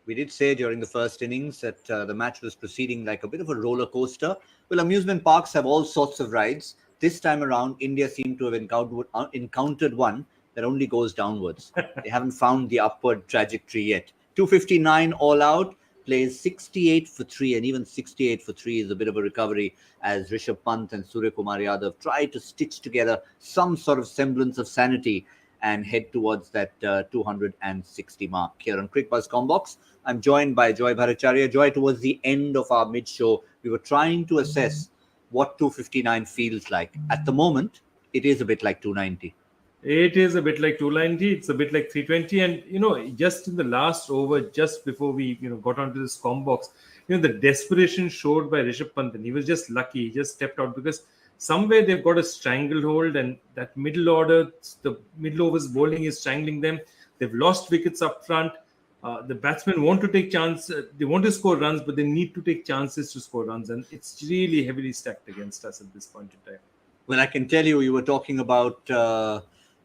We did say during the first innings that the match was proceeding like a bit of a roller coaster. Well, amusement parks have all sorts of rides. This time around, India seemed to have encountered one that only goes downwards. They haven't found the upward trajectory yet. 259 all out, plays 68 for 3, and even 68 for 3 is a bit of a recovery as Rishabh Pant and Surya Kumar Yadav try to stitch together some sort of semblance of sanity and head towards that 260 mark. Here on Cricbuzz Comm Box, I'm joined by Joy Bhattacharjya. Joy, towards the end of our mid-show, we were trying to assess what 259 feels like. At the moment, it is a bit like 290. It is a bit like 290. It's a bit like 320. And, just in the last over, just before we, got onto this comm box, the desperation showed by Rishabh Pant. And he was just lucky. He just stepped out because somewhere they've got a stranglehold, and that middle order, the middle overs bowling is strangling them. They've lost wickets up front. The batsmen want to take chances. They want to score runs, but they need to take chances to score runs. And it's really heavily stacked against us at this point in time. Well, I can tell you were talking about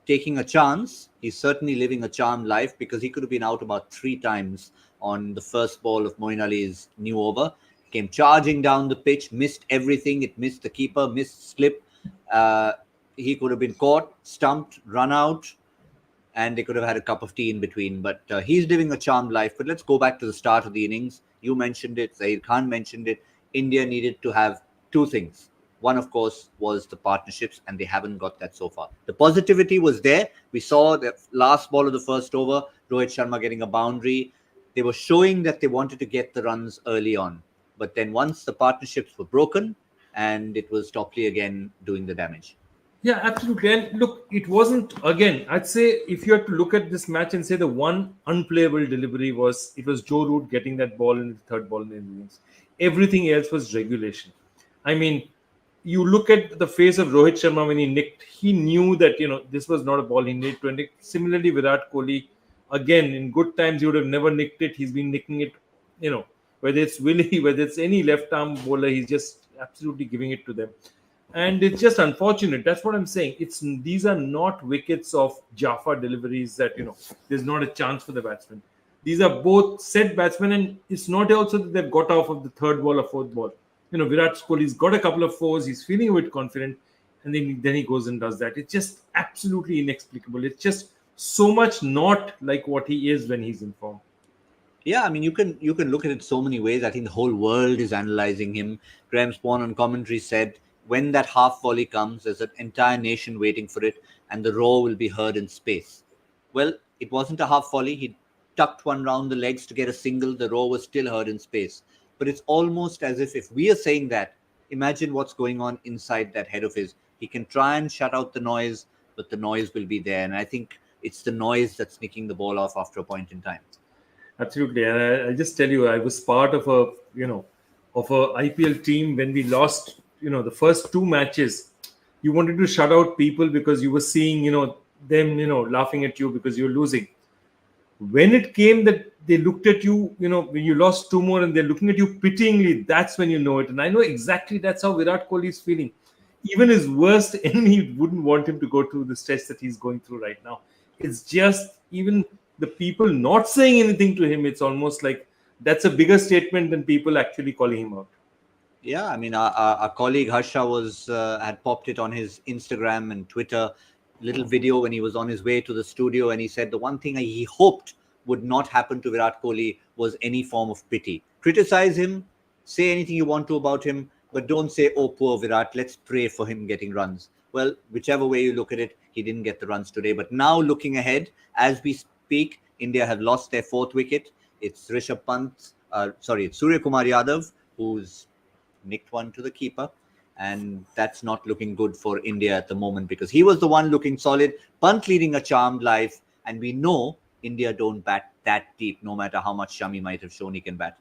taking a chance. He's certainly living a charmed life because he could have been out about 3 times on the first ball of Moeen Ali's new over. Came charging down the pitch, missed everything. It missed the keeper, missed slip. He could have been caught, stumped, run out, and they could have had a cup of tea in between. But he's living a charmed life. But let's go back to the start of the innings. You mentioned it. Zaid Khan mentioned it. India needed to have 2 things. One, of course, was the partnerships, and they haven't got that so far. The positivity was there. We saw the last ball of the first over, Rohit Sharma getting a boundary. They were showing that they wanted to get the runs early on. But then once the partnerships were broken, and it was Topley again doing the damage. Yeah, absolutely. And look, it wasn't, again, I'd say if you had to look at this match and say the one unplayable delivery was Joe Root getting that ball in the third ball in the innings. Everything else was regulation. I mean, you look at the face of Rohit Sharma when he nicked, he knew that, this was not a ball he needed to nick. Similarly, Virat Kohli, again, in good times, he would have never nicked it. He's been nicking it, whether it's Willie, whether it's any left-arm bowler, he's just absolutely giving it to them. And it's just unfortunate. That's what I'm saying. These are not wickets of Jaffa deliveries that, there's not a chance for the batsman. These are both set batsmen, and it's not also that they've got off of the third ball or fourth ball. Virat Kohli's got a couple of 4s. He's feeling a bit confident, and then he goes and does that. It's just absolutely inexplicable. It's just so much not like what he is when he's in form. Yeah, I mean, you can look at it so many ways. I think the whole world is analysing him. Graham Spawn on commentary said, when that half volley comes, there's an entire nation waiting for it, and the roar will be heard in space. Well, it wasn't a half volley. He tucked one round the legs to get a single. The roar was still heard in space. But it's almost as if we are saying that, imagine what's going on inside that head of his. He can try and shut out the noise, but the noise will be there. And I think it's the noise that's nicking the ball off after a point in time. Absolutely. And I just tell you, I was part of a IPL team when we lost, the first 2 matches. You wanted to shut out people because you were seeing, them, laughing at you because you're losing. When it came that they looked at you, when you lost 2 more and they're looking at you pityingly, that's when you know it. And I know exactly that's how Virat Kohli is feeling. Even his worst enemy wouldn't want him to go through the stress that he's going through right now. It's just even the people not saying anything to him, it's almost like that's a bigger statement than people actually calling him out. Yeah, I mean, our colleague Harsha had popped it on his Instagram and Twitter, little video when he was on his way to the studio, and he said the one thing he hoped would not happen to Virat Kohli was any form of pity. Criticize him, say anything you want to about him, but don't say, oh, poor Virat, let's pray for him getting runs. Well, whichever way you look at it, he didn't get the runs today. But now looking ahead, as we speak, India have lost their 4th wicket. It's Rishabh Pant, it's Surya Kumar Yadav, who's nicked one to the keeper. And that's not looking good for India at the moment because he was the one looking solid. Pant leading a charmed life. And we know India don't bat that deep, no matter how much Shami might have shown he can bat.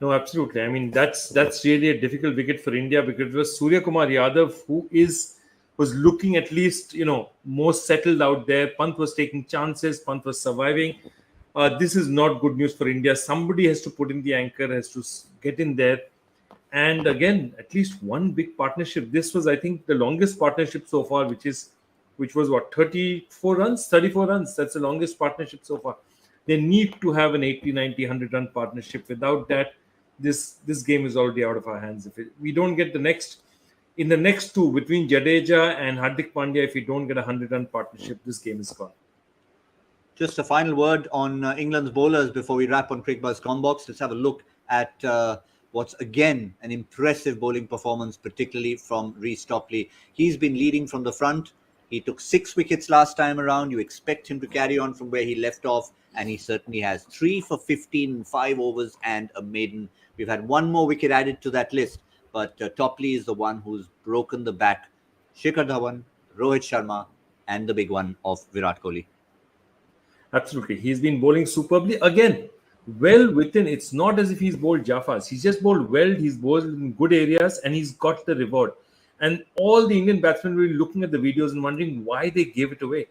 No, absolutely. I mean, that's really a difficult wicket for India because it was Surya Kumar Yadav who was looking at least, more settled out there. Pant was taking chances. Pant was surviving. This is not good news for India. Somebody has to put in the anchor, has to get in there. And again, at least one big partnership. This was, I think, the longest partnership so far, which was what, 34 runs? That's the longest partnership so far. They need to have an 80, 90, 100 run partnership. Without that, this game is already out of our hands. If we don't get in the next two between Jadeja and Hardik Pandya, if we don't get a 100-run partnership, this game is gone. Just a final word on England's bowlers before we wrap on Cricbuzz Comm Box. Let's have a look at what's again an impressive bowling performance, particularly from Reece Topley. He's been leading from the front. He took 6 wickets last time around. You expect him to carry on from where he left off, and he certainly has. 3 for 15 in 5 overs and a maiden. We've had one more wicket added to that list, but Topley is the one who's broken the back. Shikhar Dhawan, Rohit Sharma, and the big one of Virat Kohli. Absolutely. He's been bowling superbly. Again, well within. It's not as if he's bowled Jaffas. He's just bowled well. He's bowled in good areas and he's got the reward. And all the Indian batsmen will be looking at the videos and wondering why they gave it away.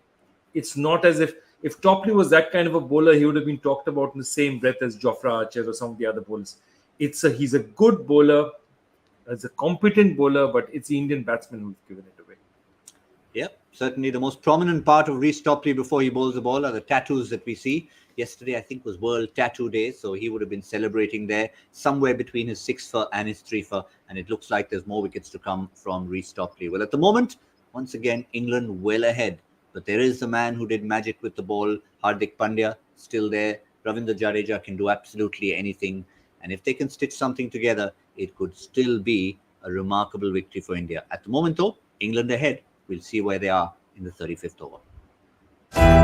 It's not as if Topley was that kind of a bowler, he would have been talked about in the same breath as Jofra Archer or some of the other bowlers. He's a good bowler, as a competent bowler, but it's the Indian batsmen who've given it away. Yep, certainly the most prominent part of Reece Topley before he bowls the ball are the tattoos that we see. Yesterday, I think, was World Tattoo Day, so he would have been celebrating there somewhere between his 6 for and his 3 for, and it looks like there's more wickets to come from Reece Topley. Well, at the moment, once again, England well ahead, but there is a man who did magic with the ball, Hardik Pandya, still there. Ravindra Jadeja can do absolutely anything, and if they can stitch something together, it could still be a remarkable victory for India. At the moment, though, England ahead. We'll see where they are in the 35th over.